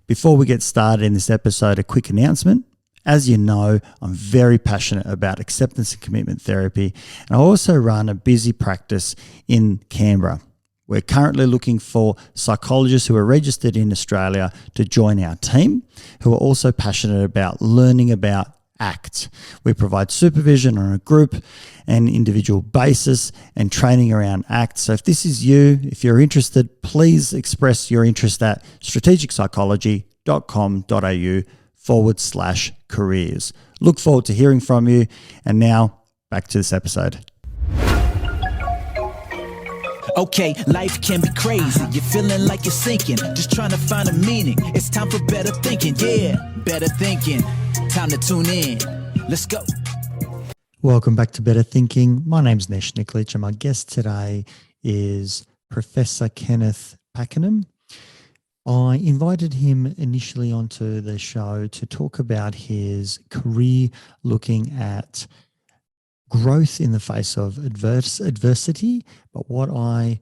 Before we get started in this episode, a quick announcement. As you know, I'm very passionate about acceptance and commitment therapy, and I also run a busy practice in Canberra. We're currently looking for psychologists who are registered in Australia to join our team, who are also passionate about learning about ACT. We provide supervision on a group and individual basis and training around ACT. So if this is you, if you're interested, please express your interest at strategicpsychology.com.au/careers. Look forward to hearing from you. And now back to this episode. Okay, life can be crazy. You're feeling like you're sinking, just trying to find a meaning. It's time for better thinking, yeah, better thinking. Time to tune in. Let's go. Welcome back to Better Thinking. My name's Nesh Nikolic, and my guest today is Professor Kenneth Pakenham. I invited him initially onto the show to talk about his career looking at growth in the face of adversity, but what I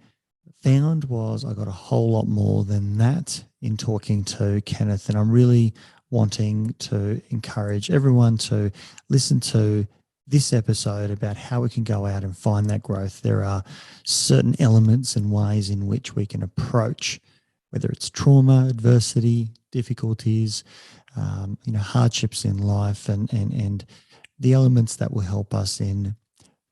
found was I got a whole lot more than that in talking to Kenneth, and I'm really wanting to encourage everyone to listen to this episode about how we can go out and find that growth. There are certain elements and ways in which we can approach, whether it's trauma, adversity, difficulties, hardships in life, and the elements that will help us in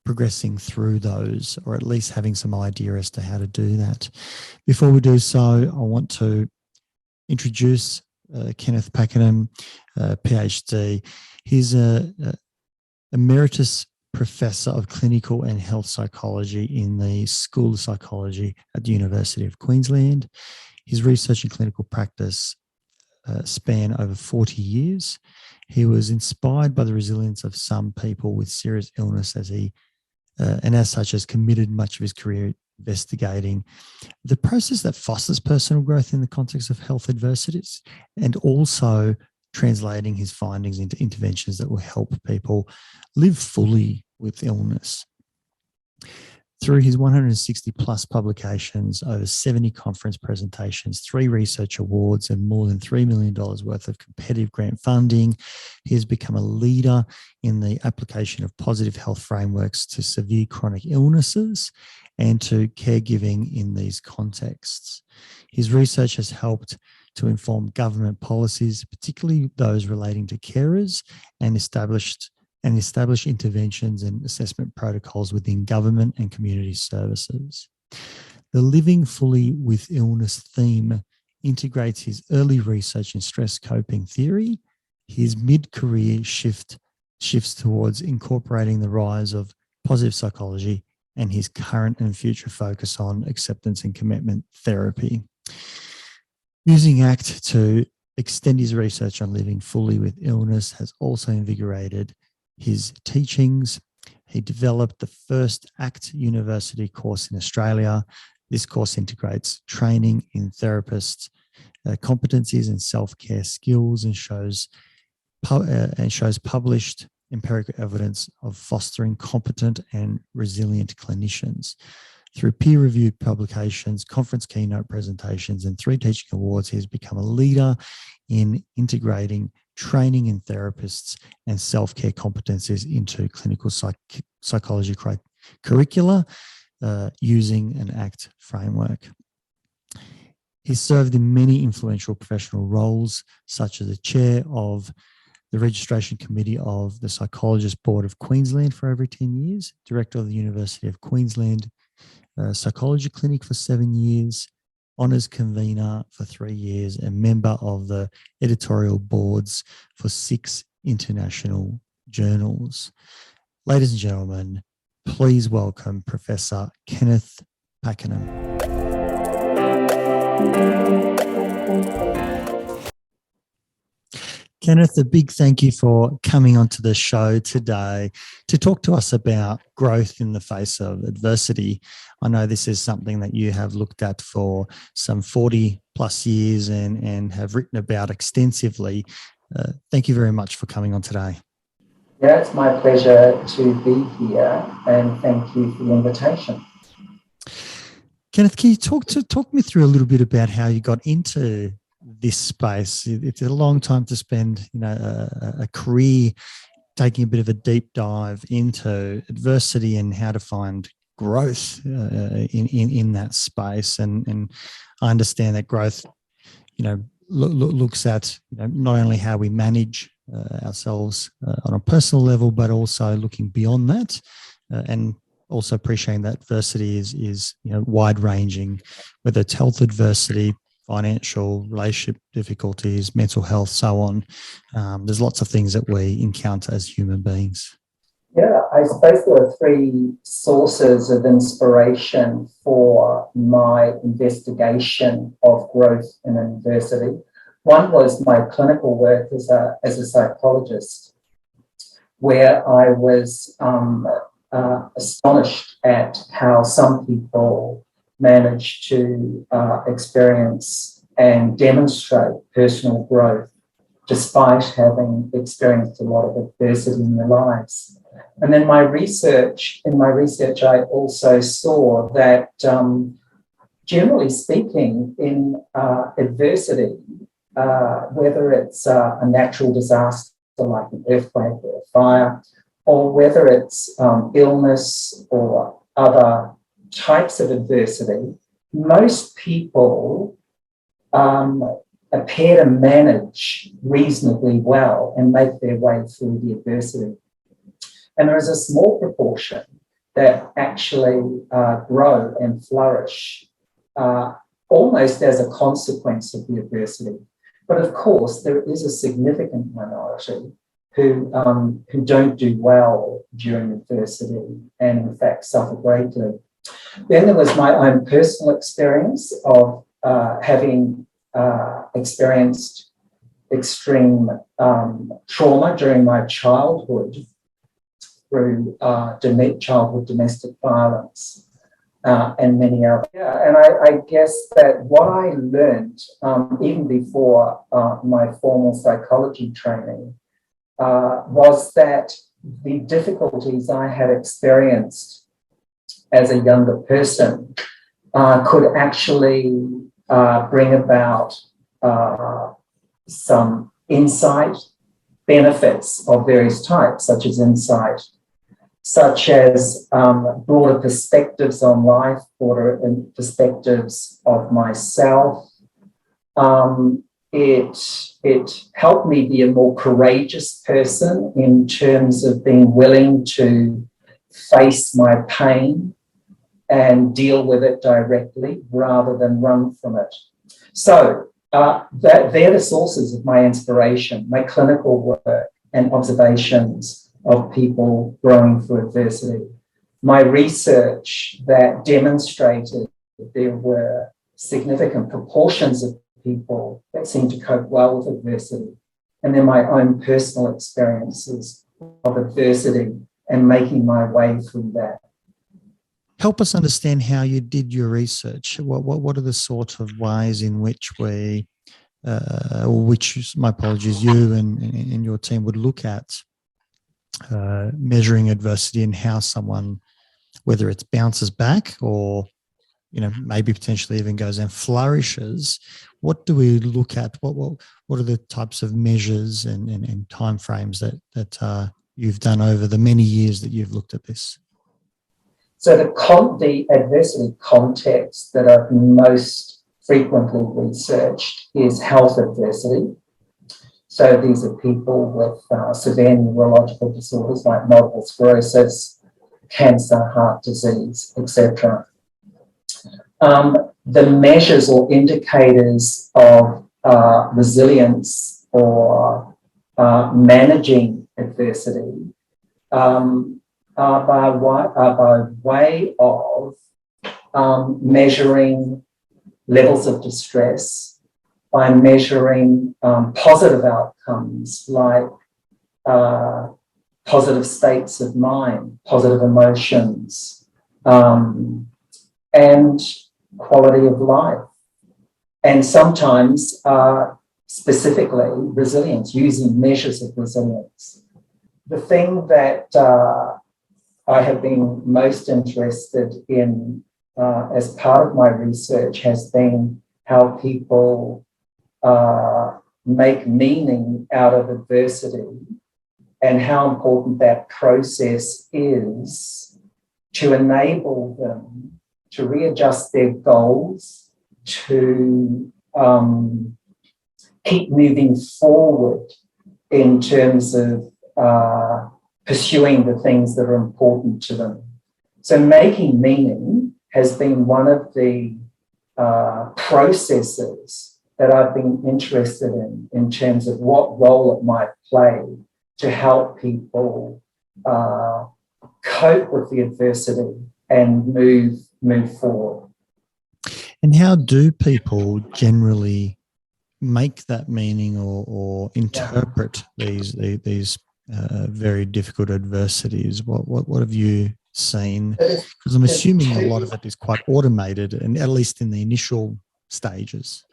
progressing through those, or at least having some idea as to how to do that. Before we do so, I want to introduce Kenneth Pakenham, PhD. He's a Emeritus Professor of Clinical and Health Psychology in the School of Psychology at the University of Queensland. His research and clinical practice span over 40 years. He was inspired by the resilience of some people with serious illness and as such has committed much of his career investigating the process that fosters personal growth in the context of health adversities, and also translating his findings into interventions that will help people live fully with illness. Through his 160 plus publications, over 70 conference presentations, 3 research awards, and more than $3 million worth of competitive grant funding, he has become a leader in the application of positive health frameworks to severe chronic illnesses and to caregiving in these contexts. His research has helped to inform government policies, particularly those relating to carers, and establish interventions and assessment protocols within government and community services. The Living Fully with Illness theme integrates his early research in stress coping theory, his mid-career shifts towards incorporating the rise of positive psychology, and his current and future focus on acceptance and commitment therapy. Using ACT to extend his research on living fully with illness has also invigorated his teachings. He developed the first ACT University course in Australia. This course integrates training in therapists' competencies and self-care skills, and shows published empirical evidence of fostering competent and resilient clinicians. Through peer-reviewed publications, conference keynote presentations, and 3 teaching awards, he has become a leader in integrating training in therapists and self-care competencies into clinical psychology curricula using an ACT framework. He served in many influential professional roles, such as the chair of the Registration Committee of the Psychologist Board of Queensland for over 10 years, director of the University of Queensland Psychology Clinic for 7 years, honours convener for 3 years, and member of the editorial boards for 6 international journals. Ladies and gentlemen, please welcome Professor Kenneth Pakenham. Kenneth, a big thank you for coming onto the show today to talk to us about growth in the face of adversity. I know this is something that you have looked at for some 40 plus years and have written about extensively. Thank you very much for coming on today. Yeah, it's my pleasure to be here, and thank you for the invitation. Kenneth, can you talk me through a little bit about how you got into this space. It's a long time to spend, a career taking a bit of a deep dive into adversity and how to find growth in that space. And I understand that growth, looks at not only how we manage ourselves on a personal level, but also looking beyond that, and also appreciating that adversity is wide ranging, whether it's health adversity, financial, relationship difficulties, mental health, so on. There's lots of things that we encounter as human beings. Yeah, I suppose there are three sources of inspiration for my investigation of growth in adversity. One was my clinical work as a psychologist, where I was astonished at how some people manage to experience and demonstrate personal growth despite having experienced a lot of adversity in their lives. And then in my research, I also saw that, generally speaking, in adversity, whether it's a natural disaster like an earthquake or a fire, or whether it's illness or other types of adversity, most people appear to manage reasonably well and make their way through the adversity. And there is a small proportion that actually grow and flourish almost as a consequence of the adversity. But of course, there is a significant minority who don't do well during adversity and in fact suffer greatly. Then there was my own personal experience of having experienced extreme trauma during my childhood through childhood domestic violence and many other. Yeah, and I guess that what I learned even before my formal psychology training was that the difficulties I had experienced as a younger person could actually bring about some insight, benefits of various types, such as insight, such as broader perspectives on life, broader perspectives of myself. It helped me be a more courageous person in terms of being willing to face my pain and deal with it directly rather than run from it. So they're the sources of my inspiration, my clinical work and observations of people growing through adversity. My research that demonstrated that there were significant proportions of people that seemed to cope well with adversity. And then my own personal experiences of adversity and making my way through that. Help us understand how you did your research. What are the sort of ways in which we, my apologies, you and your team would look at measuring adversity and how someone, whether it's bounces back or maybe potentially even goes and flourishes. What do we look at? What are the types of measures and timeframes that you've done over the many years that you've looked at this? So the adversity context that I've most frequently researched is health adversity. So these are people with severe neurological disorders like multiple sclerosis, cancer, heart disease, etc. The measures or indicators of resilience or managing adversity are by way of measuring levels of distress, by measuring positive outcomes like positive states of mind, positive emotions, and quality of life. And sometimes specifically resilience, using measures of resilience. The thing that I have been most interested in as part of my research has been how people make meaning out of adversity, and how important that process is to enable them to readjust their goals, to keep moving forward in terms of pursuing the things that are important to them. So making meaning has been one of the processes that I've been interested in terms of what role it might play to help people cope with the adversity and move forward. And how do people generally make that meaning or interpret these very difficult adversities? What have you seen? Because I'm assuming a lot of it is quite automated, and at least in the initial stages.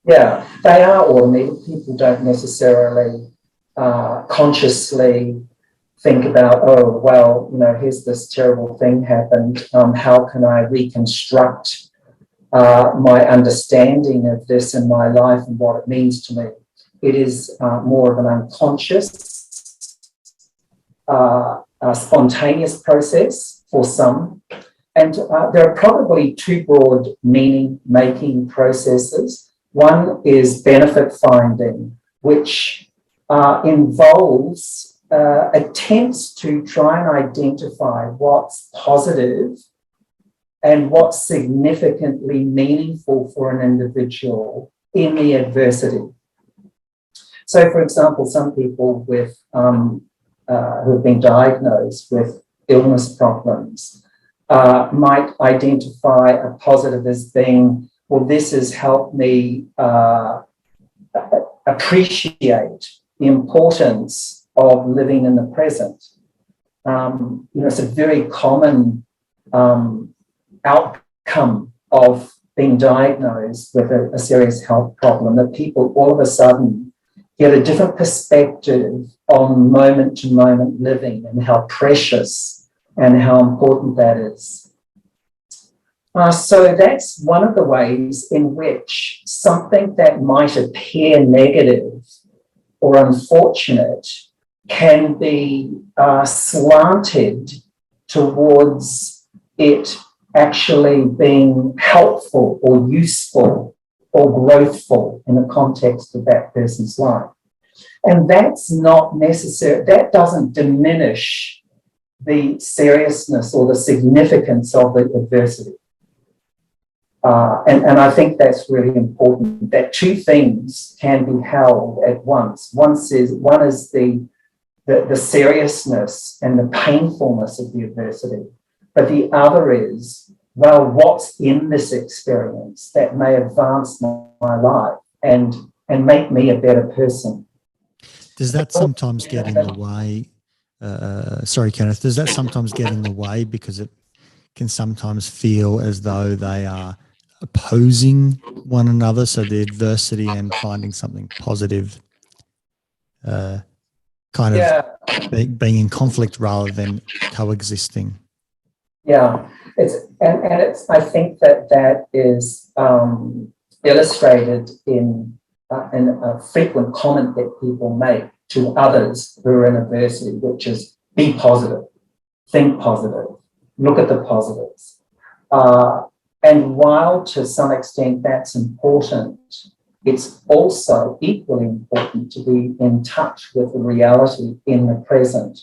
Yeah, they are automated. People don't necessarily consciously think about, oh, well, here's this terrible thing happened. How can I reconstruct my understanding of this in my life and what it means to me? It is more of an unconscious, spontaneous process for some. And there are probably two broad meaning-making processes. One is benefit finding, which involves attempts to try and identify what's positive and what's significantly meaningful for an individual in the adversity. So, for example, some people with who have been diagnosed with illness problems might identify a positive as being, well, this has helped me appreciate the importance of living in the present. It's a very common outcome of being diagnosed with a serious health problem, that people all of a sudden get a different perspective on moment-to-moment living and how precious and how important that is. So that's one of the ways in which something that might appear negative or unfortunate can be slanted towards it actually being helpful or useful or growthful in the context of that person's life. And that's not necessary, that doesn't diminish the seriousness or the significance of the adversity. And I think that's really important, that two things can be held at once. One is the seriousness and the painfulness of the adversity, but the other is, well, what's in this experience that may advance my life and make me a better person? Does that sometimes get in the way? Sorry, Kenneth, does that sometimes get in the way because it can sometimes feel as though they are opposing one another? So the adversity and finding something positive of being in conflict rather than coexisting. Yeah, it's. I think that is illustrated in a frequent comment that people make to others who are in adversity, which is be positive, think positive, look at the positives. And while to some extent that's important, it's also equally important to be in touch with the reality in the present.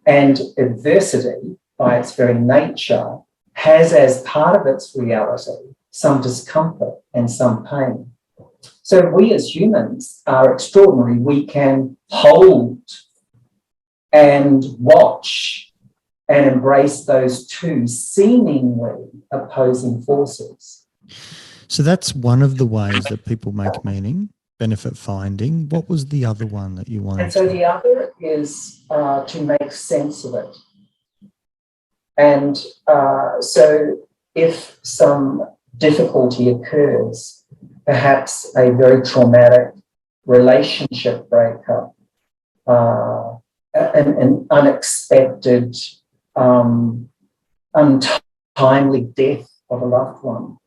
And adversity, by its very nature, has as part of its reality some discomfort and some pain. So we as humans are extraordinary. We can hold and watch and embrace those two seemingly opposing forces. So that's one of the ways that people make meaning, benefit finding. What was the other one that you wanted? And so the other is to make sense of it. And so if some difficulty occurs, perhaps a very traumatic relationship breakup, an unexpected, untimely death of a loved one,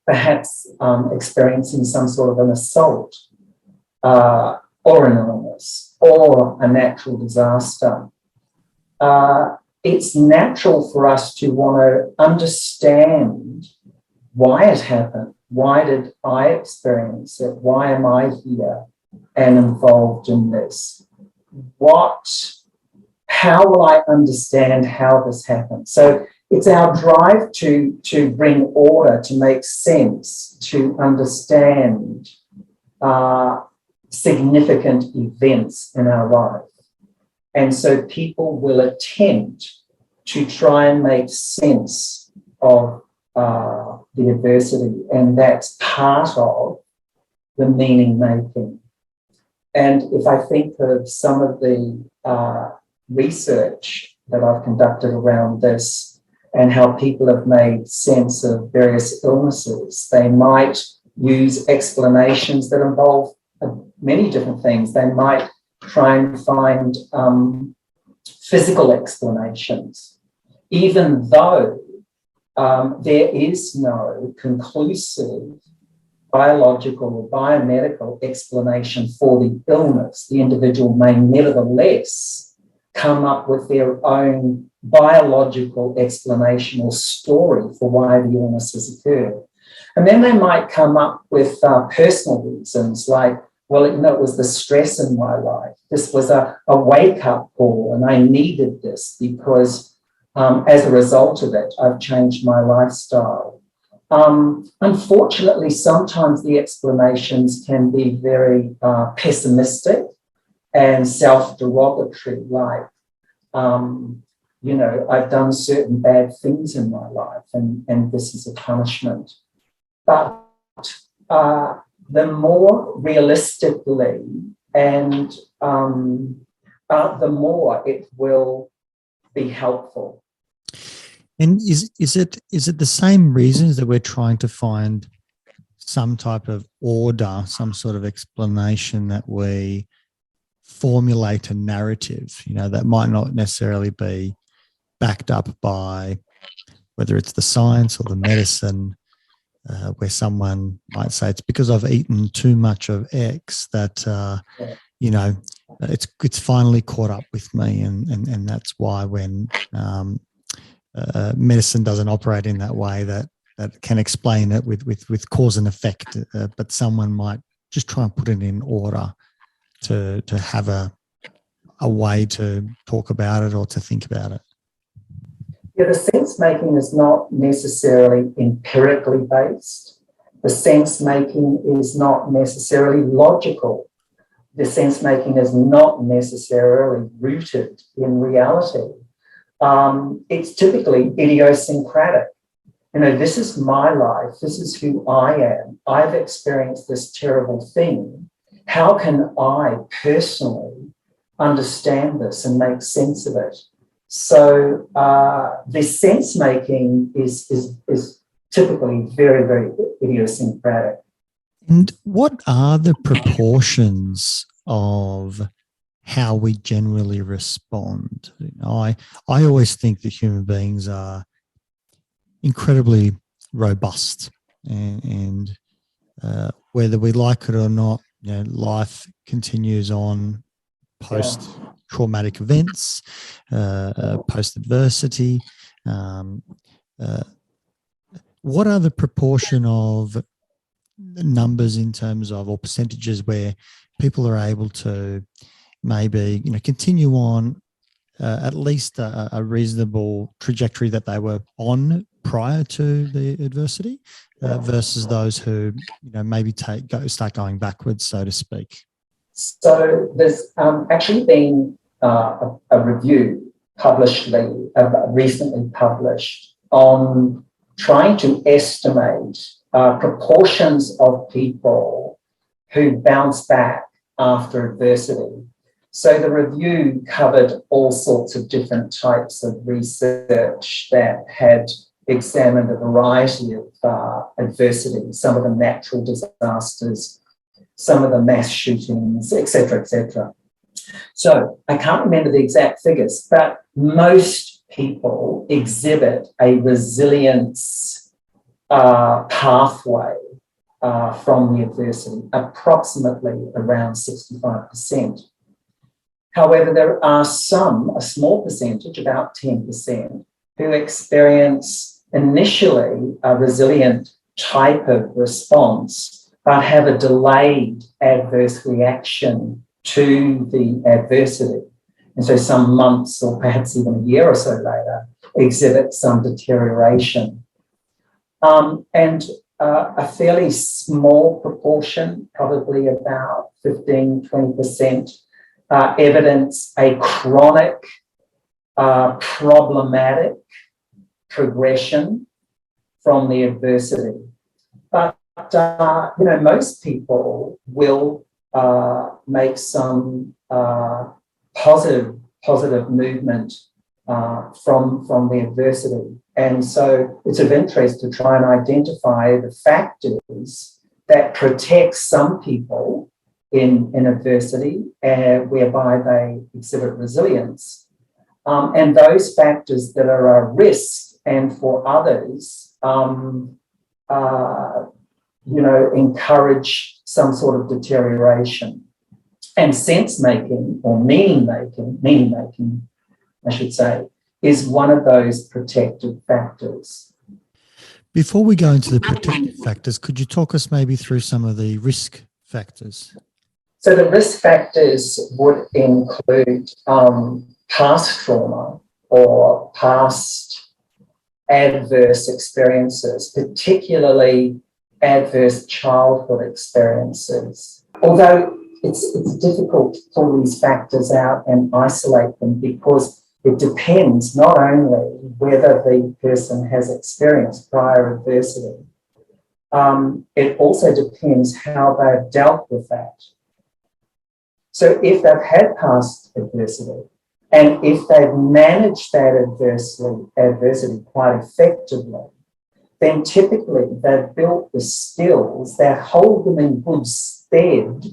perhaps experiencing some sort of an assault or an illness or a natural disaster. It's natural for us to want to understand why it happened. Why did I experience it? Why am I here and involved in this? How will I understand how this happened? So it's our drive to bring order, to make sense, to understand significant events in our life. And so people will attempt to try and make sense of the adversity, and that's part of the meaning making. And if I think of some of the research that I've conducted around this and how people have made sense of various illnesses, they might use explanations that involve many different things. They might try and find physical explanations, even though there is no conclusive biological or biomedical explanation for the illness. The individual may nevertheless come up with their own biological explanation or story for why the illness has occurred. And then they might come up with personal reasons like, well, it was the stress in my life. This was a wake-up call, and I needed this because as a result of it, I've changed my lifestyle. Unfortunately, sometimes the explanations can be very pessimistic and self-derogatory, like, I've done certain bad things in my life and this is a punishment. But the more realistically and the more it will be helpful. And is it the same reasons that we're trying to find some type of order, some sort of explanation, that we formulate a narrative, that might not necessarily be backed up by whether it's the science or the medicine, where someone might say it's because I've eaten too much of X that it's finally caught up with me, and that's why when medicine doesn't operate in that way, that can explain it with cause and effect, but someone might just try and put it in order to have a way to talk about it or to think about it. Yeah, the sense making is not necessarily empirically based. The sense making is not necessarily logical. The sense making is not necessarily rooted in reality. It's typically idiosyncratic. This is my life. This is who I am. I've experienced this terrible thing. How can I personally understand this and make sense of it? So the sense making is typically very, very idiosyncratic. And what are the proportions of how we generally respond? I always think that human beings are incredibly robust, and whether we like it or not, life continues on post-traumatic events, post-adversity. What are the proportion of numbers in terms of, or percentages, where people are able to maybe continue on at least a reasonable trajectory that they were on prior to the adversity, versus those who maybe start going backwards, so to speak? So there's actually been a review recently published on trying to estimate proportions of people who bounce back after adversity. So the review covered all sorts of different types of research that had examined a variety of adversities, some of the natural disasters, some of the mass shootings, et cetera, et cetera. So I can't remember the exact figures, but most people exhibit a resilience pathway from the adversity, approximately around 65%. However, there are a small percentage, about 10%, who experience initially a resilient type of response, but have a delayed adverse reaction to the adversity. And so some months or perhaps even a year or so later exhibit some deterioration. And a fairly small proportion, probably about 15-20%, evidence a chronic, problematic progression from the adversity. But, most people will make some positive movement from the adversity. And so it's of interest to try and identify the factors that protect some people in adversity, whereby they exhibit resilience, and those factors that are a risk and for others, encourage some sort of deterioration. And sense-making or meaning-making, I should say, is one of those protective factors. Before we go into the protective factors, could you talk us maybe through some of the risk factors? So the risk factors would include past trauma or past adverse experiences, particularly adverse childhood experiences. Although it's difficult to pull these factors out and isolate them, because it depends not only whether the person has experienced prior adversity, it also depends how they've dealt with that. So if they've had past adversity, and if they've managed that adversity quite effectively, then typically they've built the skills that hold them in good stead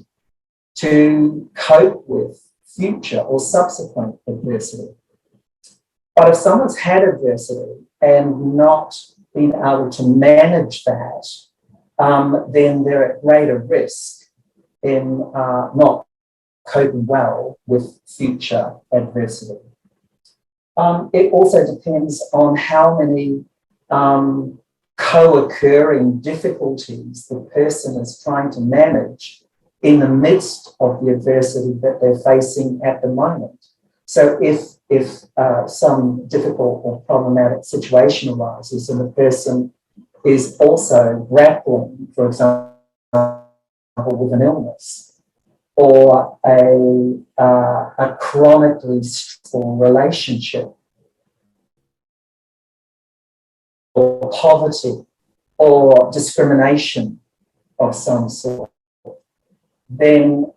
to cope with future or subsequent adversity. But if someone's had adversity and not been able to manage that, then they're at greater risk in not coping well with future adversity. It also depends on how many co-occurring difficulties the person is trying to manage in the midst of the adversity that they're facing at the moment. So if some difficult or problematic situation arises and the person is also grappling, for example, with an illness or a chronically stressful relationship or poverty or discrimination of some sort, then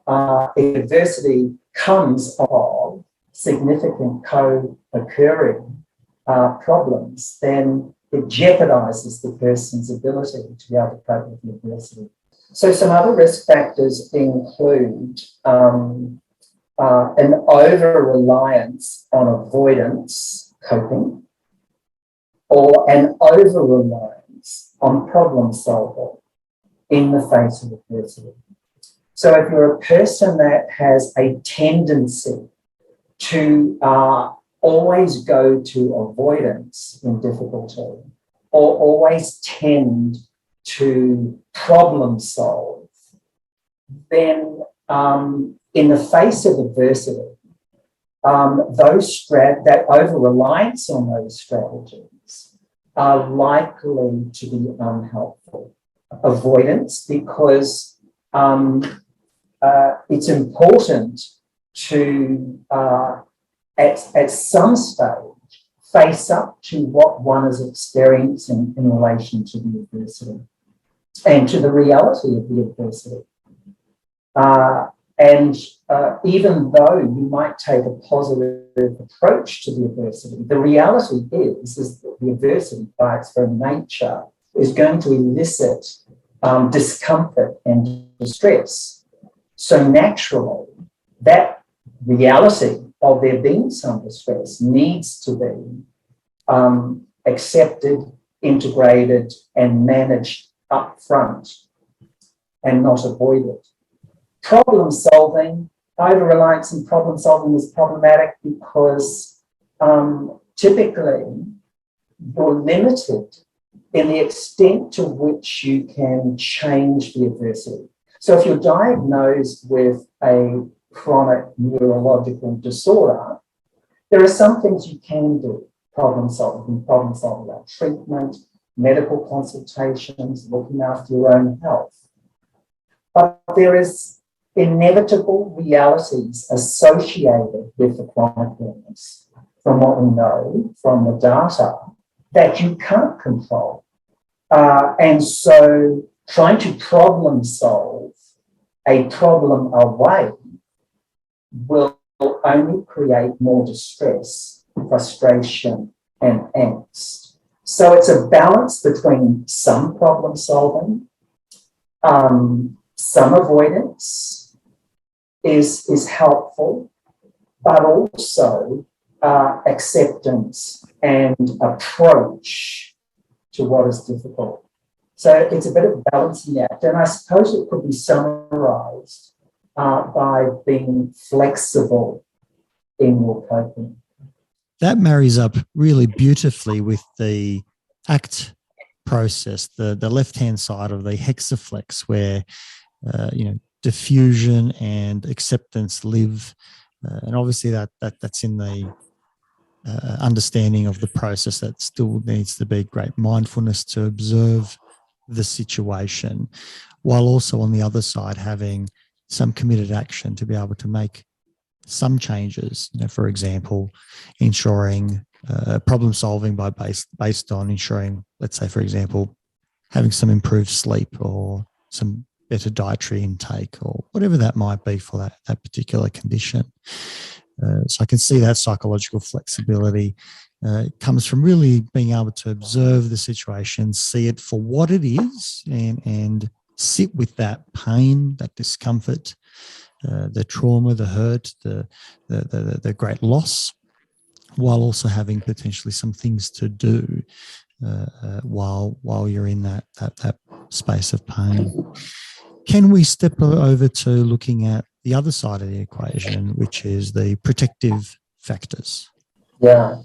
if adversity comes of significant co-occurring problems, then it jeopardizes the person's ability to be able to cope with the adversity. So some other risk factors include an over-reliance on avoidance coping, or an over-reliance on problem solving in the face of adversity. So if you're a person that has a tendency to always go to avoidance in difficulty, or always tend to problem solve, then in the face of adversity, that over-reliance on those strategies are likely to be unhelpful. Avoidance, because it's important to, at some stage, face up to what one is experiencing in relation to the adversity and to the reality of the adversity. Even though you might take a positive approach to the adversity, the reality is that the adversity, by its very nature, is going to elicit discomfort and distress. So naturally, that reality of there being some distress needs to be accepted integrated and managed up front and not avoided. Problem solving, over-reliance on problem solving is problematic because typically you're limited in the extent to which you can change the adversity. So if you're diagnosed with a chronic neurological disorder, there are some things you can do, problem solving like treatment, medical consultations, looking after your own health. But there is inevitable realities associated with the chronic illness, from what we know from the data, that you can't control. And so trying to problem solve a problem away will only create more distress, frustration, and angst. So it's a balance between some problem solving, some avoidance is helpful, but also acceptance and approach to what is difficult. So it's a bit of a balancing act. And I suppose it could be summarized by being flexible in your coping. That marries up really beautifully with the ACT process, the left-hand side of the hexaflex, where diffusion and acceptance live, and obviously that's in the understanding of the process. That still needs to be great mindfulness to observe the situation, while also on the other side having some committed action to be able to make some changes. For example, ensuring problem solving based on ensuring, let's say, for example, having some improved sleep or some better dietary intake or whatever that might be for that particular condition. So I can see that psychological flexibility comes from really being able to observe the situation, see it for what it is, and sit with that pain, that discomfort, the trauma, the hurt, the great loss, while also having potentially some things to do while you're in that space of pain. Can we step over to looking at the other side of the equation, which is the protective factors? Yeah.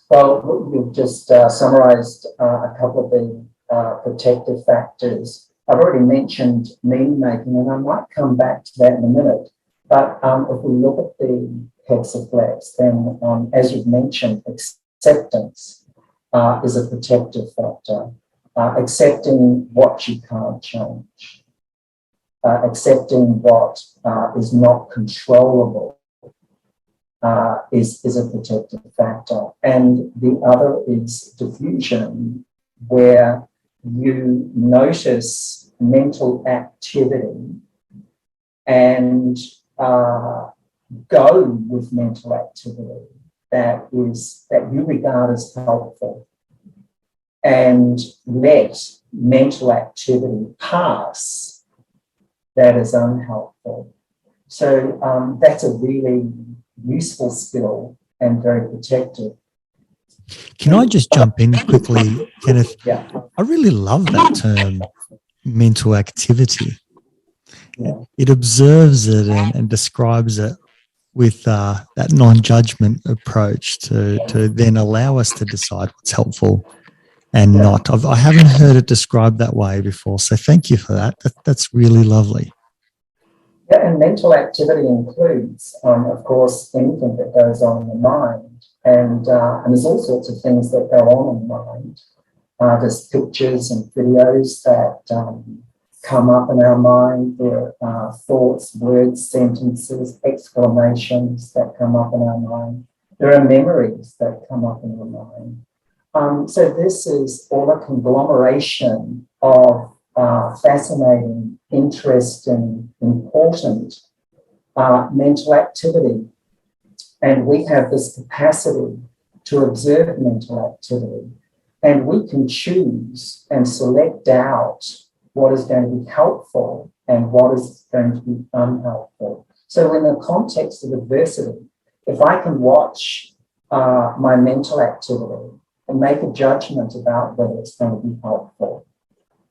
Well, you've just summarised a couple of the protective factors. I've already mentioned meaning-making, and I might come back to that in a minute. But if we look at the hexaflex, then as you've mentioned, acceptance is a protective factor. Accepting what you can't change. Accepting what is not controllable is a protective factor. And the other is diffusion, where you notice mental activity and go with mental activity that you regard as helpful, and let mental activity pass that is unhelpful. So that's a really useful skill and very protective. Can I just jump in quickly, Kenneth? Yeah. I really love that term, mental activity. Yeah. It observes it and describes it with that non-judgment approach to then allow us to decide what's helpful and not. I haven't heard it described that way before, so thank you for that. That's really lovely. Yeah, and mental activity includes, of course, anything that goes on in the mind, and there's all sorts of things that go on in the mind. There's pictures and videos that come up in our mind. There are thoughts, words, sentences, exclamations that come up in our mind. There are memories that come up in our mind. So this is all a conglomeration of fascinating, interesting, important mental activity. And we have this capacity to observe mental activity. And we can choose and select out what is going to be helpful and what is going to be unhelpful. So in the context of adversity, if I can watch my mental activity and make a judgment about whether it's going to be helpful,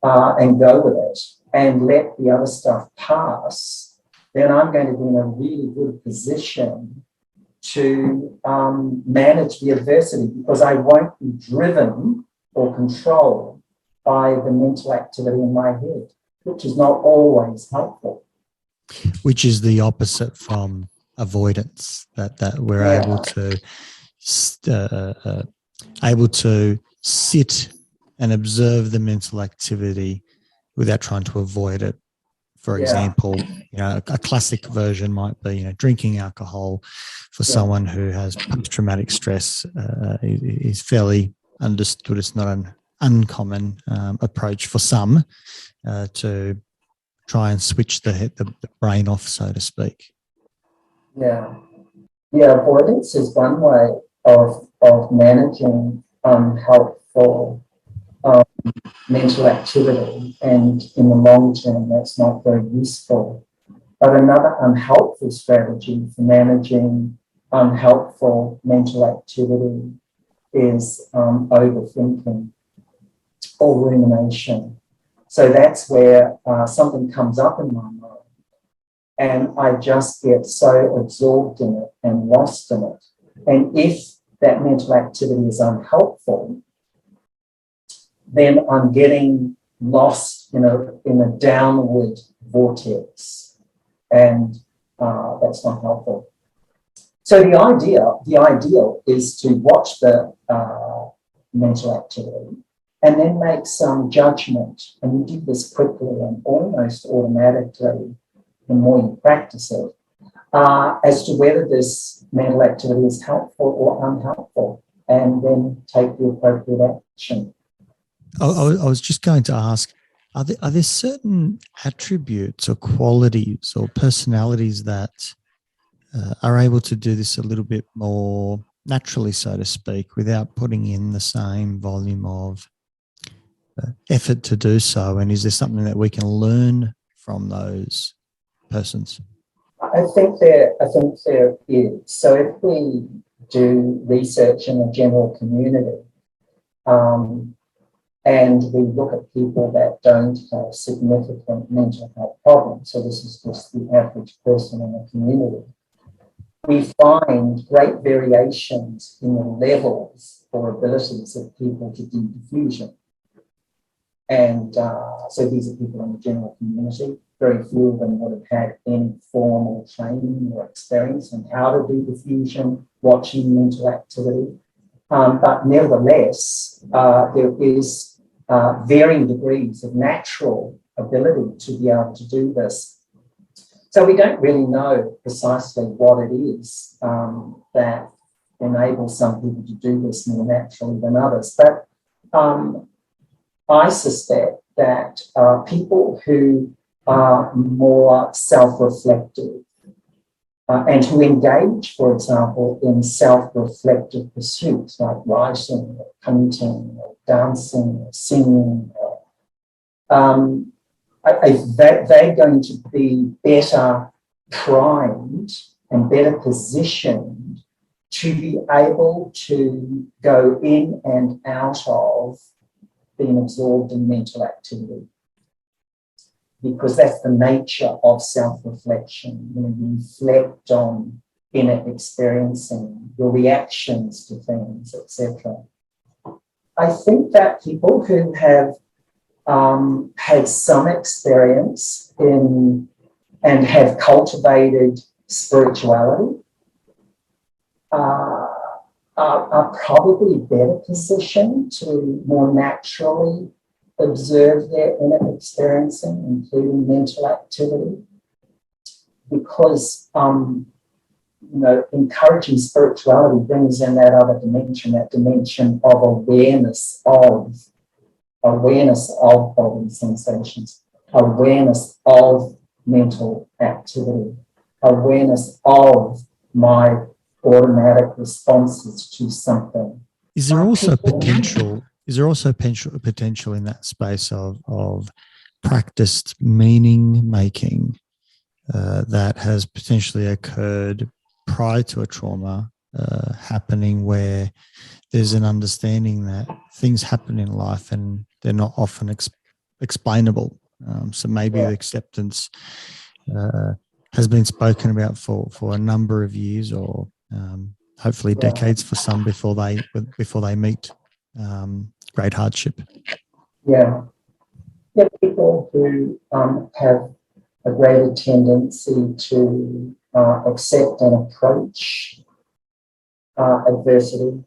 and go with it and let the other stuff pass, then I'm going to be in a really good position to manage the adversity, because I won't be driven or controlled by the mental activity in my head, which is not always helpful. Which is the opposite from avoidance, that we're able to sit and observe the mental activity without trying to avoid it. For example, a classic version might be, drinking alcohol for someone who has post-traumatic stress is fairly understood. It's not an uncommon approach for some to try and switch the brain off, so to speak. Yeah. Avoidance is one way of managing unhelpful mental activity, and in the long term, that's not very useful. But another unhelpful strategy for managing unhelpful mental activity is overthinking or rumination. So that's where something comes up in my mind, and I just get so absorbed in it and lost in it. And if that mental activity is unhelpful, then I'm getting lost in a downward vortex, and that's not helpful. So the ideal is to watch the mental activity and then make some judgment. And you do this quickly and almost automatically the more you practice it, as to whether this mental activity is helpful or unhelpful, and then take the appropriate action. I was just going to ask, are there certain attributes or qualities or personalities that are able to do this a little bit more naturally, so to speak, without putting in the same volume of effort to do so? And is there something that we can learn from those persons? I think there is. So if we do research in the general community, and we look at people that don't have significant mental health problems, so this is just the average person in the community, we find great variations in the levels or abilities of people to do diffusion. And so these are people in the general community. Very few of them would have had any formal training or experience in how to do diffusion, watching mental activity. But nevertheless, there is varying degrees of natural ability to be able to do this. So we don't really know precisely what it is that enables some people to do this more naturally than others. But I suspect that people who are more self-reflective and who engage, for example, in self-reflective pursuits like writing or painting or dancing or singing, they're going to be better primed and better positioned to be able to go in and out of being absorbed in mental activity, because that's the nature of self-reflection. You reflect on inner experiencing, your reactions to things, etc. I think that people who have had some experience in and have cultivated spirituality are probably better positioned to more naturally observe their inner experiencing, including mental activity, because encouraging spirituality brings in that other dimension, that dimension of awareness of bodily sensations, awareness of mental activity, awareness of my automatic responses to something. Is there also potential? Is there also potential in that space of practiced meaning making that has potentially occurred prior to a trauma happening where there's an understanding that things happen in life and they're not often explainable. So maybe the acceptance has been spoken about for a number of years, or hopefully decades for some before they meet great hardship. Yeah. Yeah, people who have a greater tendency to accept and approach adversity.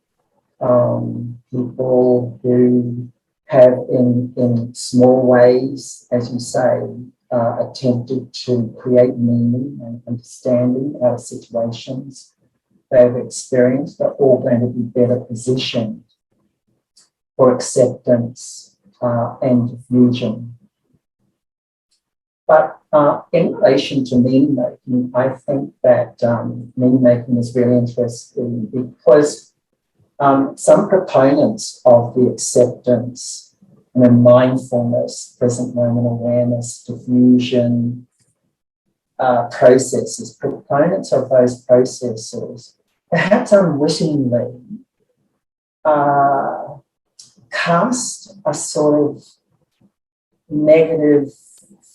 People who have in small ways, as you say, attempted to create meaning and understanding out of situations they've experienced are all going to be better positioned for acceptance and diffusion. But in relation to meaning making, I think that meaning making is really interesting because some proponents of the acceptance and mindfulness, present moment awareness, diffusion processes, proponents of those processes, perhaps unwittingly, cast a sort of negative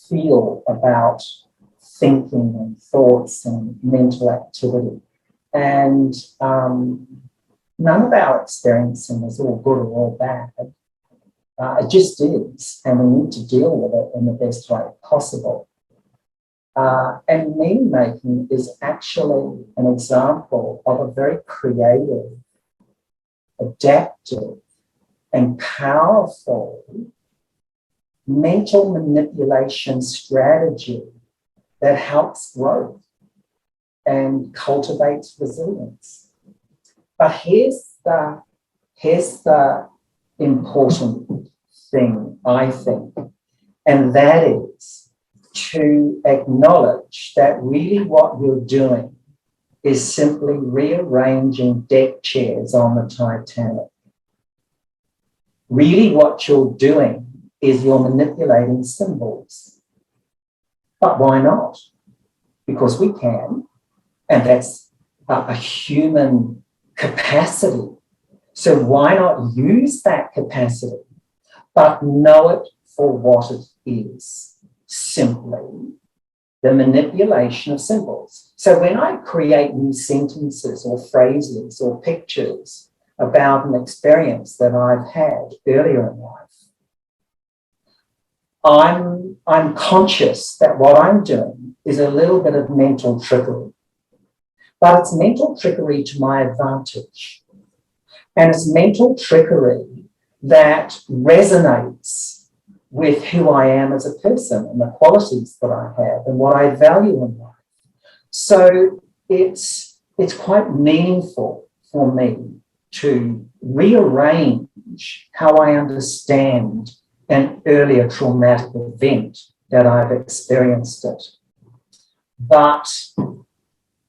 feel about thinking and thoughts and mental activity. And none of our experiencing is all good or all bad. It just is, and we need to deal with it in the best way possible. And meaning making is actually an example of a very creative, adaptive, and powerful mental manipulation strategy that helps growth and cultivates resilience. But here's the important thing, I think, and that is to acknowledge that really what you're doing is simply rearranging deck chairs on the Titanic. Really what you're doing is you're manipulating symbols. But why not? Because we can, and that's a human capacity. So why not use that capacity, but know it for what it is, simply the manipulation of symbols. So when I create new sentences or phrases or pictures about an experience that I've had earlier in life, I'm conscious that what I'm doing is a little bit of mental trickery, but it's mental trickery to my advantage. And it's mental trickery that resonates with who I am as a person and the qualities that I have and what I value in life. So it's quite meaningful for me to rearrange how I understand an earlier traumatic event that I've experienced it. But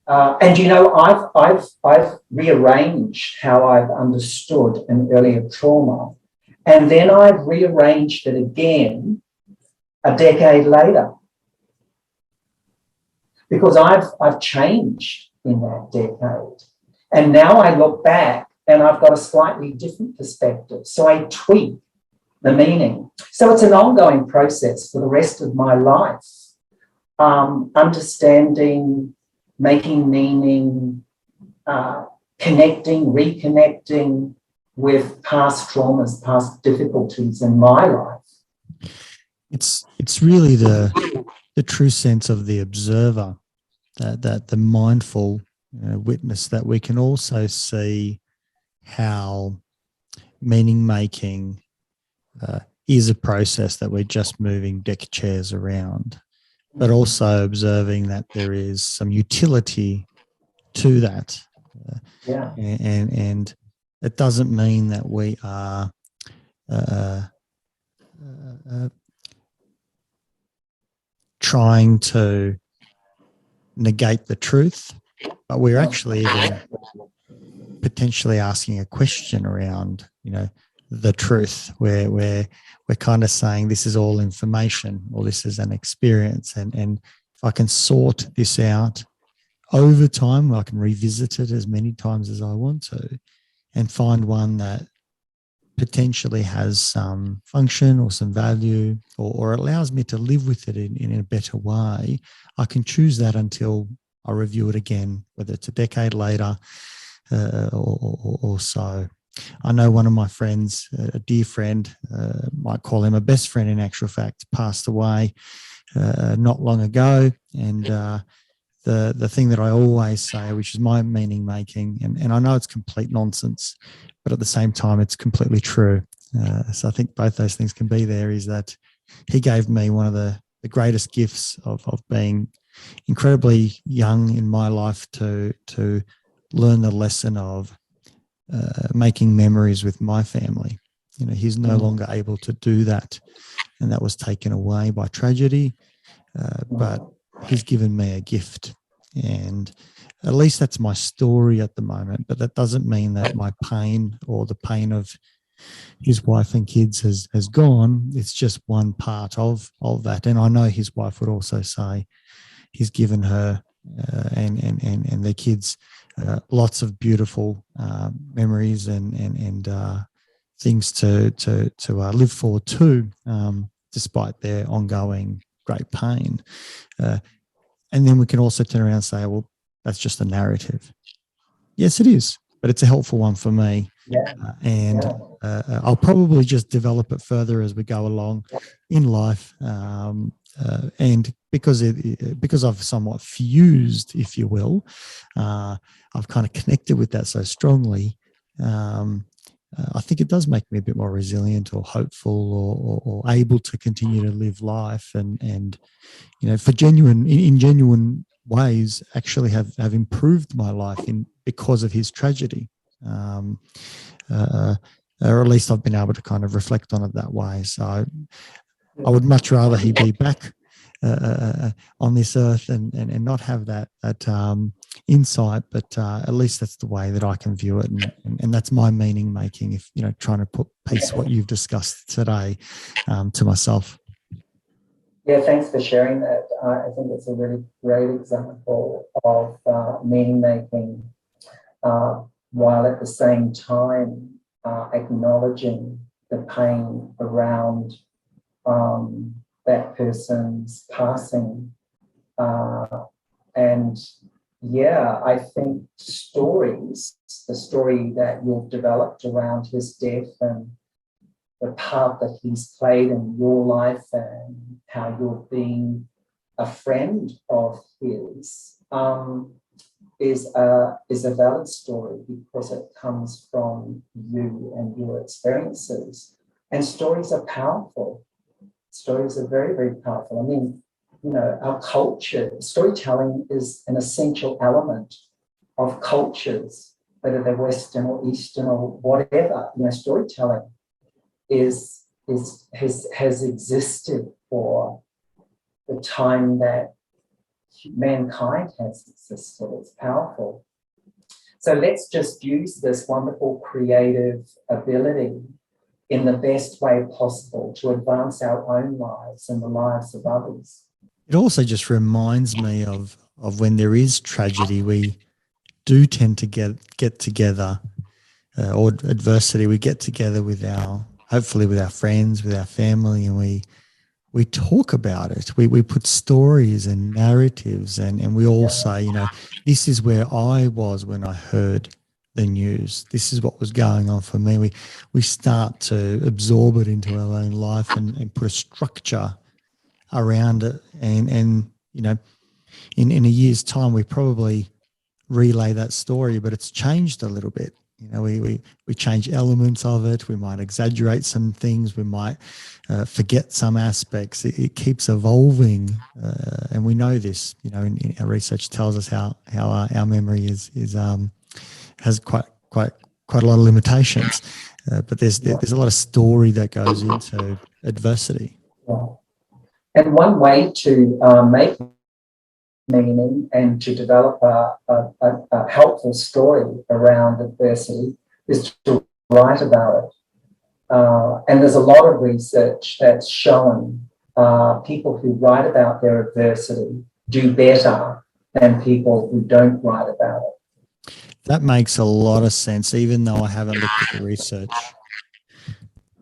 and you know, I've rearranged how I've understood an earlier trauma, and then I've rearranged it again a decade later, because I've changed in that decade, and now I look back and I've got a slightly different perspective. So I tweak the meaning. So it's an ongoing process for the rest of my life, understanding, making meaning, connecting, reconnecting with past traumas, past difficulties in my life. It's really the true sense of the observer, that the mindful witness, that we can also see how meaning making is a process, that we're just moving deck chairs around, but also observing that there is some utility to that. And it doesn't mean that we are trying to negate the truth, but we're actually even potentially asking a question around, the truth, where we're kind of saying this is all information, or this is an experience, and if I can sort this out, over time, I can revisit it as many times as I want to and find one that potentially has some function or some value, or allows me to live with it in a better way. I can choose that until I review it again, whether it's a decade later or so. I know one of my friends, a dear friend, might call him a best friend in actual fact, passed away not long ago. And the thing that I always say, which is my meaning making, and I know it's complete nonsense, but at the same time, it's completely true. So I think both those things can be there, is that he gave me one of the greatest gifts of being incredibly young in my life to learn the lesson of making memories with my family. You know, he's no longer able to do that, and that was taken away by tragedy. But he's given me a gift, and at least that's my story at the moment. But that doesn't mean that my pain or the pain of his wife and kids has gone. It's just one part of that. And I know his wife would also say he's given her and their kids lots of beautiful memories and things to live for too, despite their ongoing great pain. And then we can also turn around and say, well, that's just a narrative. Yes, it is, but it's a helpful one for me. I'll probably just develop it further as we go along in life. And because I've somewhat fused, if you will, I've kind of connected with that so strongly. I think it does make me a bit more resilient or hopeful or able to continue to live life and you know, for genuine ways actually have improved my life because of his tragedy. Or at least I've been able to kind of reflect on it that way. So I would much rather he be back on this earth and not have that insight, but at least that's the way that I can view it, and that's my meaning making. If you know, trying to put piece what you've discussed today to myself. Yeah, thanks for sharing that. I think it's a really great example of meaning making, while at the same time acknowledging the pain around that person's passing. And yeah, I think the story that you've developed around his death and the part that he's played in your life and how you're being a friend of his is a valid story because it comes from you and your experiences. And stories are powerful. Stories are very, very powerful. I mean, you know, our culture, storytelling is an essential element of cultures, whether they're Western or Eastern or whatever. You know, storytelling has existed for the time that mankind has existed. It's powerful. So let's just use this wonderful creative ability in the best way possible to advance our own lives and the lives of others. It also just reminds me of when there is tragedy, we do tend to get together, or adversity, we get together hopefully with our friends, with our family, and we talk about it. We put stories and narratives, and we all say, you know, this is where I was when I heard the news. This is what was going on for me. We start to absorb it into our own life and put a structure around it. And you know, in a year's time, we probably relay that story, but it's changed a little bit. You know, we change elements of it. We might exaggerate some things. We might forget some aspects. It keeps evolving, and we know this. You know, in our research tells us how our memory has quite a lot of limitations. But there's a lot of story that goes into adversity. Yeah. And one way to make meaning and to develop a helpful story around adversity is to write about it. And there's a lot of research that's shown people who write about their adversity do better than people who don't write about it. That makes a lot of sense, even though I haven't looked at the research.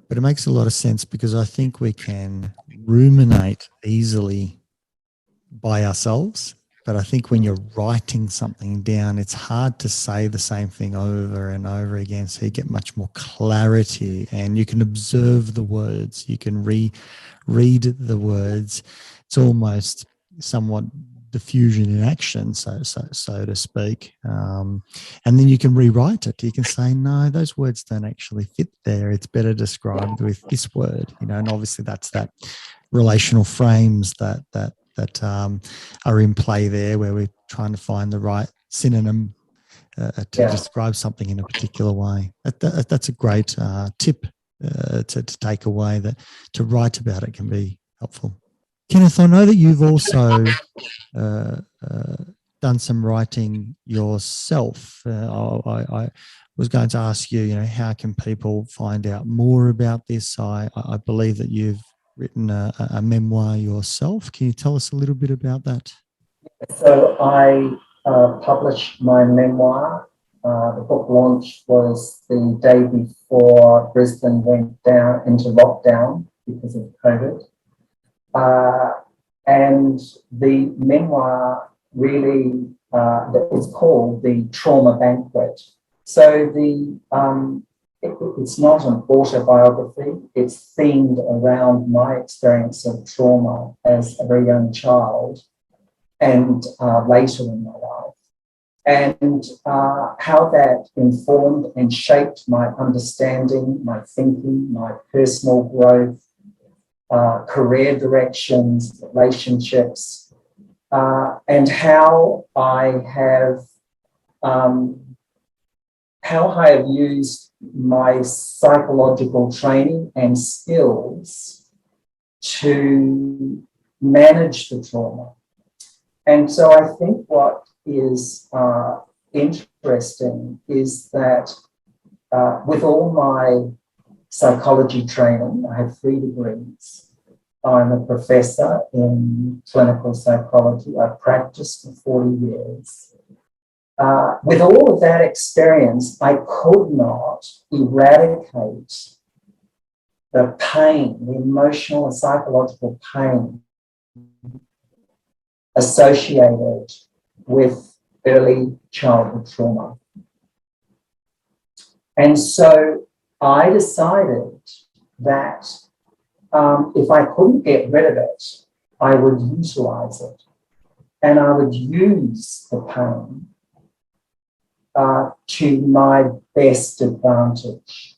But it makes a lot of sense because I think we can ruminate easily by ourselves. But I think when you're writing something down, it's hard to say the same thing over and over again. So you get much more clarity and you can observe the words. You can read the words. It's almost somewhat diffusion in action, so to speak. And then you can rewrite it. You can say, no, those words don't actually fit there. It's better described with this word, and obviously that's that relational frames that are in play there, where we're trying to find the right synonym to describe something in a particular way. That's a great tip to take away, that to write about it can be helpful. Kenneth, I know that you've also done some writing yourself. I was going to ask you, how can people find out more about this? I believe that you've written a memoir yourself. Can you tell us a little bit about that? So I published my memoir. The book launch was the day before Brisbane went down into lockdown because of COVID. And the memoir really is called The Trauma Banquet. So it's not an autobiography. It's themed around my experience of trauma as a very young child and later in my life, and how that informed and shaped my understanding, my thinking, my personal growth, career directions, relationships, and how I have used my psychological training and skills to manage the trauma. And so I think what is interesting is that with all my psychology training, I have 3 degrees. I'm a professor in clinical psychology. I've practiced for 40 years. With all of that experience, I could not eradicate the pain, the emotional and psychological pain associated with early childhood trauma. And so I decided that if I couldn't get rid of it, I would utilize it. And I would use the pain to my best advantage.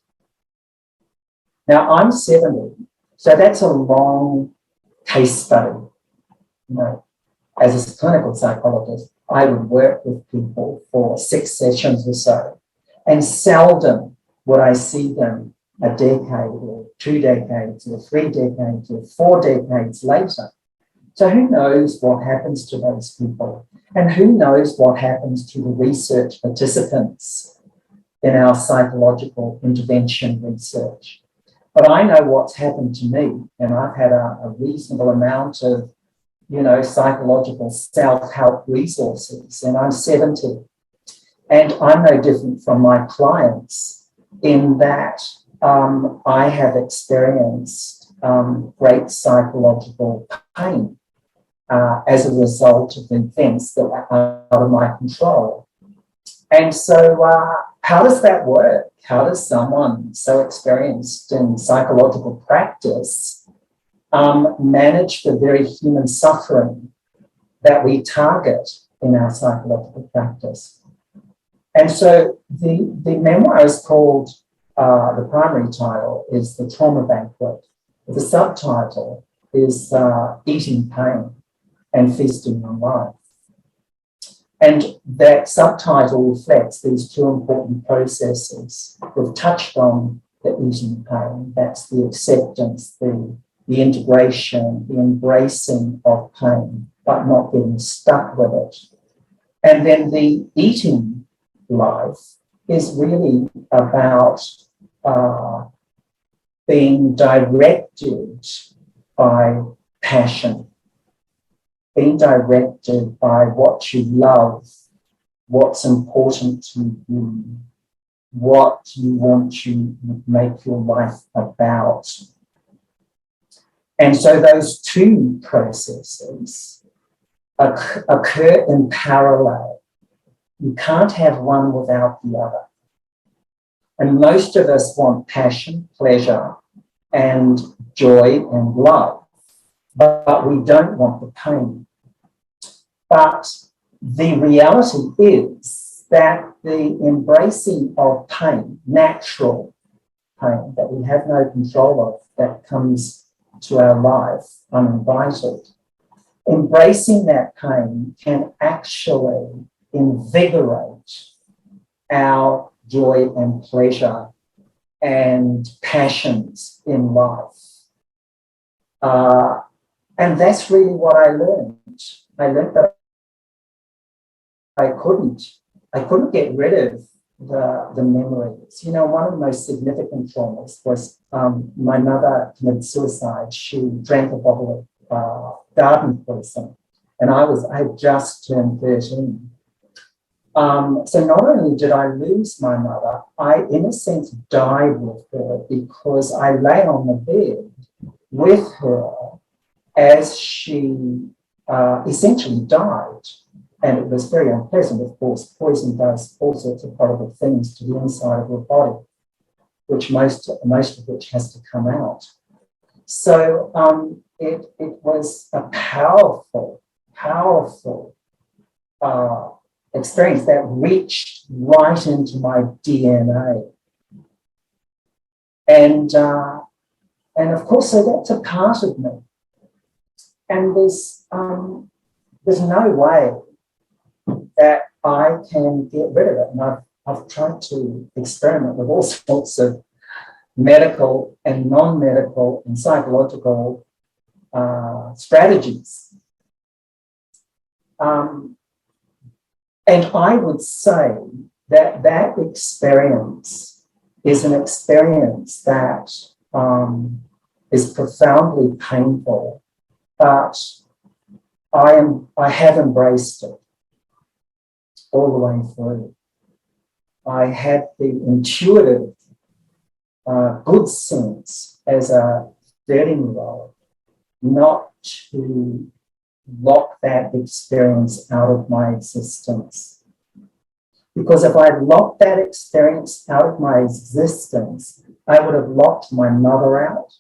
Now, I'm 70, so that's a long case study. As a clinical psychologist, I would work with people for 6 sessions or so, and seldom would I see them a decade or 2 decades or 3 decades or 4 decades later. So who knows what happens to those people? And who knows what happens to the research participants in our psychological intervention research? But I know what's happened to me, and I've had a reasonable amount of psychological self-help resources, and I'm 70. And I'm no different from my clients in that I have experienced great psychological pain as a result of events that were out of my control. And so how does that work? How does someone so experienced in psychological practice manage the very human suffering that we target in our psychological practice? And so the memoir is called, the primary title is The Trauma Banquet. The subtitle is Eating Pain and Feasting on Life. And that subtitle reflects these 2 important processes. We've touched on the eating pain, that's the acceptance, the integration, the embracing of pain, but not getting stuck with it. And then the eating life is really about being directed by passion. being directed by what you love, what's important to you, what you want to make your life about. And so those two processes occur in parallel. You can't have one without the other. And most of us want passion, pleasure, and joy and love, but we don't want the pain. But the reality is that the embracing of pain, natural pain that we have no control of, that comes to our life uninvited, embracing that pain can actually invigorate our joy and pleasure and passions in life. And that's really what I learned. I learned that I couldn't get rid of the memories. You know, one of the most significant traumas was my mother committed suicide. She drank a bottle of garden poison, and I had just turned 13. So not only did I lose my mother, I, in a sense, died with her, because I lay on the bed with her as she essentially died. And it was very unpleasant, of course. Poison does all sorts of horrible things to the inside of your body, which most of which has to come out. So it was a powerful experience that reached right into my DNA. And of course, so that's a part of me. And there's no way that I can get rid of it. And I've tried to experiment with all sorts of medical and non-medical and psychological strategies. And I would say that experience is an experience that is profoundly painful, but I have embraced it all the way through. I had the intuitive good sense as a 13-year-old not to lock that experience out of my existence. Because if I'd locked that experience out of my existence, I would have locked my mother out.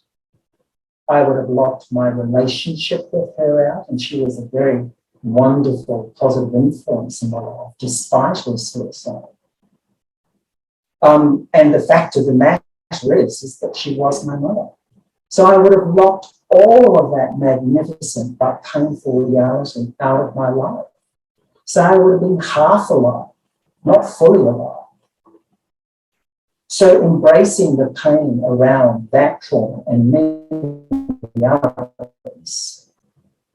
I would have locked my relationship with her out, and she was a very wonderful, positive influence in my life, despite her suicide. And the fact of the matter is that she was my mother. So I would have locked all of that magnificent but painful reality out of my life. So I would have been half alive, not fully alive. So embracing the pain around that trauma and many others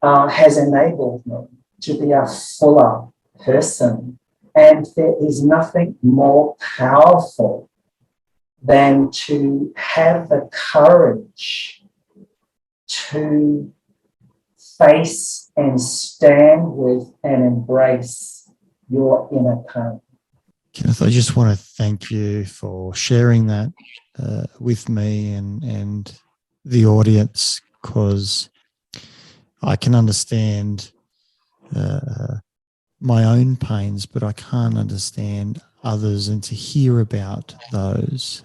has enabled me to be a fuller person. And there is nothing more powerful than to have the courage to face and stand with and embrace your inner pain. Kenneth, I just want to thank you for sharing that with me and the audience, because I can understand my own pains, but I can't understand others, and to hear about those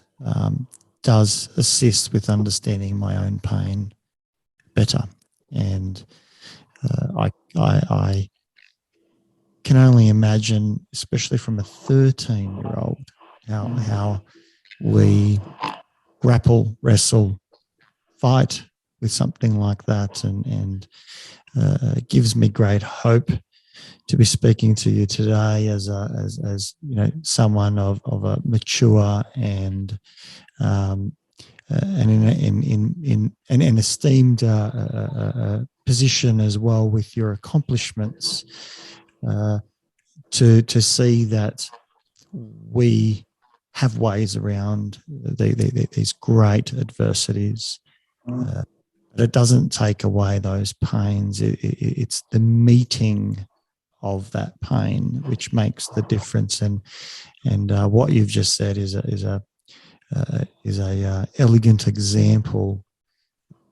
does assist with understanding my own pain better. And I can only imagine, especially from a 13-year-old, how we grapple, wrestle, fight with something like that, and it gives me great hope to be speaking to you today as you know, someone of a mature and in an esteemed position as well, with your accomplishments, to see that we have ways around these great adversities But it doesn't take away those pains. It's the meeting of that pain which makes the difference. And what you've just said is a elegant example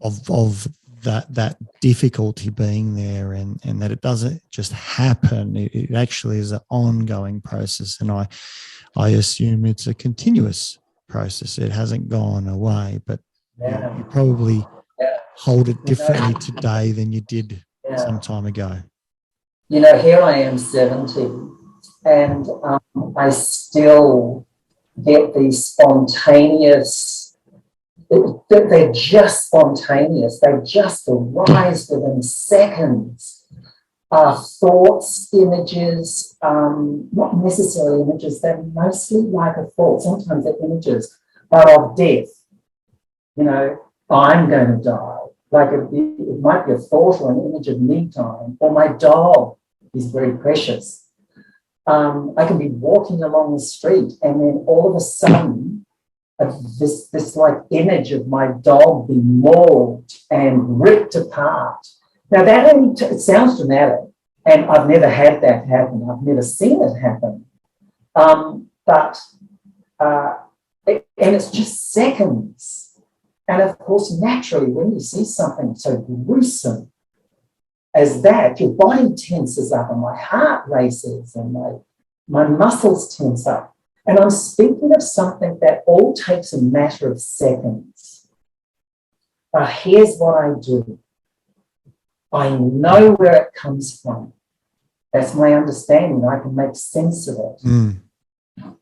of that difficulty being there, and that it doesn't just happen. It actually is an ongoing process, and I assume it's a continuous process. It hasn't gone away, but you probably hold it differently today than you did some time ago. You know, here I am 70, and I still get these spontaneous, they're just spontaneous. They just arise within seconds. Thoughts, images, not necessarily images, they're mostly like a thought. Sometimes they're images, but of death. You know, I'm going to die. Like it might be a thought or an image of me dying, or my dog is very precious. I can be walking along the street, and then all of a sudden, this like image of my dog being mauled and ripped apart. Now it sounds dramatic, and I've never had that happen. I've never seen it happen. And it's just seconds. And of course, naturally, when you see something so gruesome as that, your body tenses up and my heart races and my muscles tense up. And I'm speaking of something that all takes a matter of seconds. But here's what I do. I know where it comes from. That's my understanding. I can make sense of it.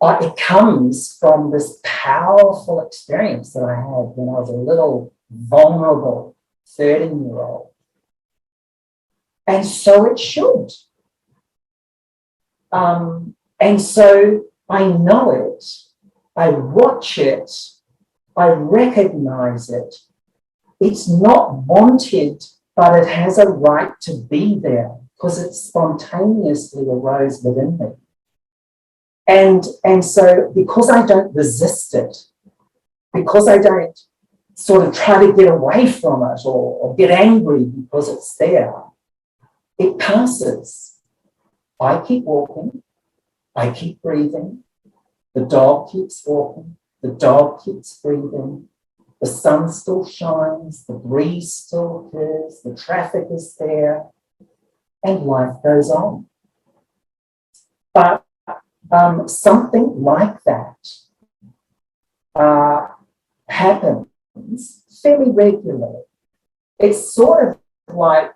It comes from this powerful experience that I had when I was a little vulnerable 13-year-old. And so it should. And so I know it, I watch it, I recognize it. It's not wanted, but it has a right to be there because it spontaneously arose within me. And so because I don't resist it, because I don't sort of try to get away from it or get angry because it's there, it passes. I keep walking, I keep breathing, the dog keeps walking, the dog keeps breathing, the sun still shines, the breeze still occurs, the traffic is there, and life goes on. But something like that happens fairly regularly. It's sort of like,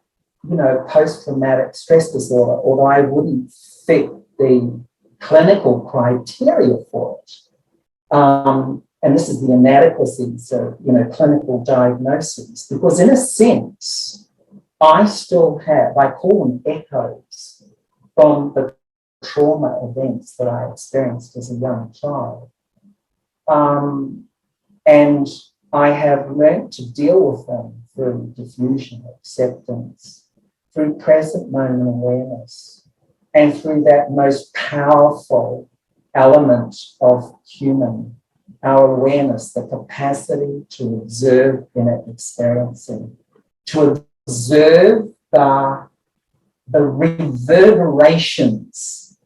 you know, post-traumatic stress disorder, although I wouldn't fit the clinical criteria for it. And this is the inadequacies of, you know, clinical diagnoses, because in a sense, I still have, I call them echoes from the trauma events that I experienced as a young child. And I have learned to deal with them through diffusion, acceptance, through present moment awareness, and through that most powerful element of human, our awareness, the capacity to observe inner experiencing, to observe the reverberations,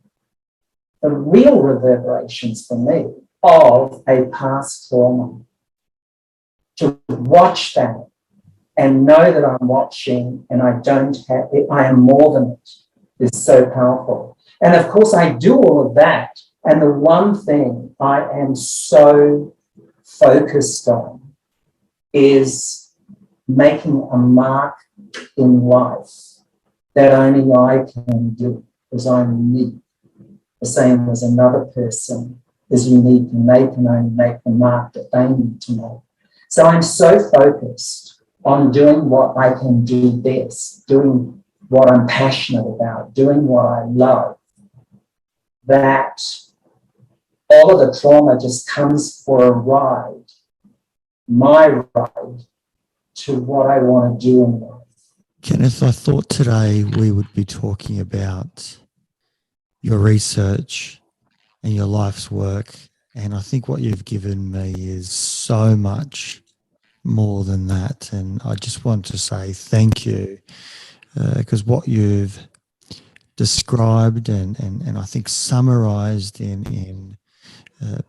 the real reverberations for me of a past trauma. To watch that and know that I'm watching and I don't have it, I am more than it, is so powerful. And of course, I do all of that. And the one thing I am so focused on is making a mark in life that only I can do, because I'm unique. The same as another person is unique and they can only make the mark that they need to make. So I'm so focused on doing what I can do best, doing what I'm passionate about, doing what I love, that all of the trauma just comes for a ride, my ride, to what I want to do in life. Kenneth, I thought today we would be talking about your research and your life's work. And I think what you've given me is so much more than that. And I just want to say thank you, because what you've described and I think summarised in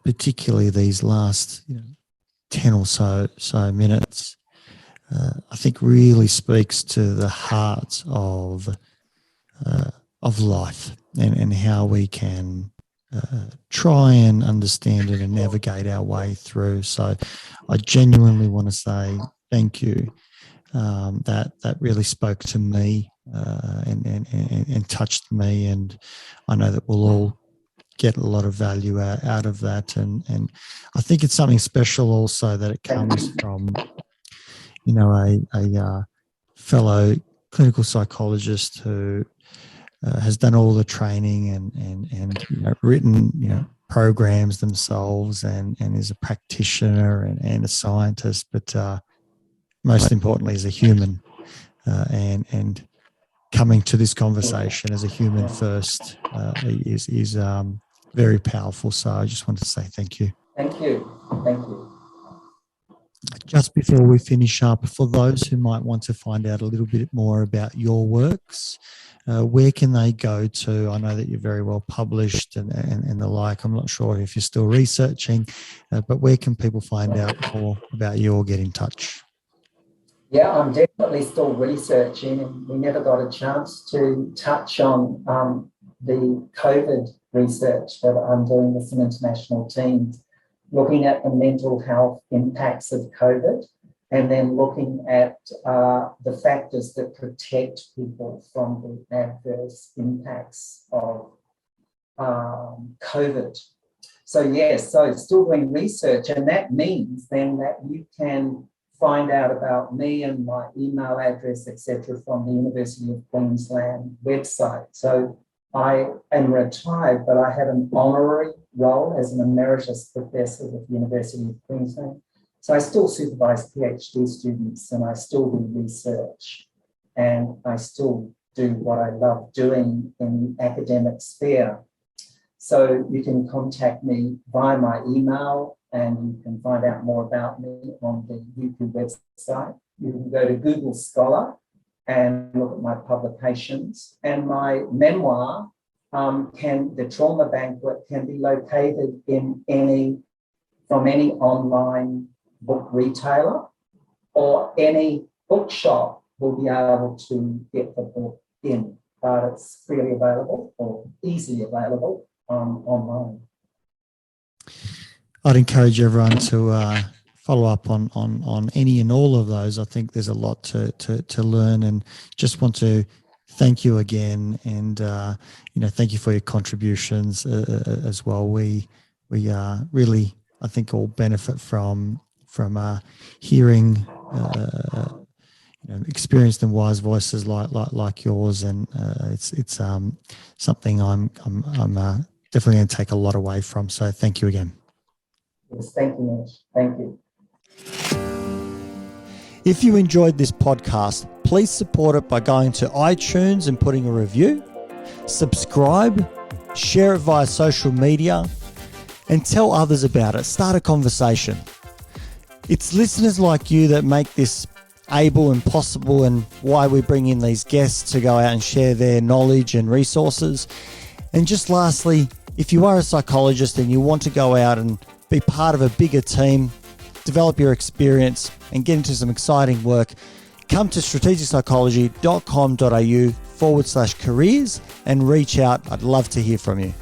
particularly these last 10 or so minutes, I think really speaks to the heart of life and how we can try and understand it and navigate our way through. So I genuinely want to say thank you. That really spoke to me and touched me, and I know that we'll all get a lot of value out of that. And I think it's something special also that it comes from a fellow clinical psychologist who has done all the training and written programs themselves and is a practitioner and a scientist, but most importantly is a human, and coming to this conversation as a human first is very powerful. So I just wanted to say thank you. Thank you. Thank you. Just before we finish up, for those who might want to find out a little bit more about your works, where can they go to? I know that you're very well published and the like. I'm not sure if you're still researching, but where can people find out more about you or get in touch? Yeah, I'm definitely still researching, and we never got a chance to touch on the COVID research that I'm doing with some international teams, looking at the mental health impacts of COVID, and then looking at the factors that protect people from the adverse impacts of COVID. So yes, so still doing research, and that means then that you can find out about me and my email address, etc., from the University of Queensland website. So I am retired, but I have an honorary role as an Emeritus Professor with the University of Queensland. So I still supervise PhD students, and I still do research, and I still do what I love doing in the academic sphere. So you can contact me via my email, and you can find out more about me on the UQ website. You can go to Google Scholar and look at my publications. And my memoir, the Trauma Banquet, can be located from any online book retailer, or any bookshop will be able to get the book in, but it's freely available or easily available online. I'd encourage everyone to follow up on any and all of those. I think there's a lot to learn, and just want to thank you again, and thank you for your contributions as well. We really, I think, all benefit from hearing experienced and wise voices like yours, and it's something I'm definitely going to take a lot away from. So thank you again. Yes, thank you, Nesh. Thank you. If you enjoyed this podcast, please support it by going to iTunes and putting a review, subscribe, share it via social media, and tell others about it. Start a conversation. It's listeners like you that make this able and possible, and why we bring in these guests to go out and share their knowledge and resources. And just lastly, if you are a psychologist and you want to go out and be part of a bigger team, develop your experience and get into some exciting work, come to strategicpsychology.com.au/careers and reach out. I'd love to hear from you.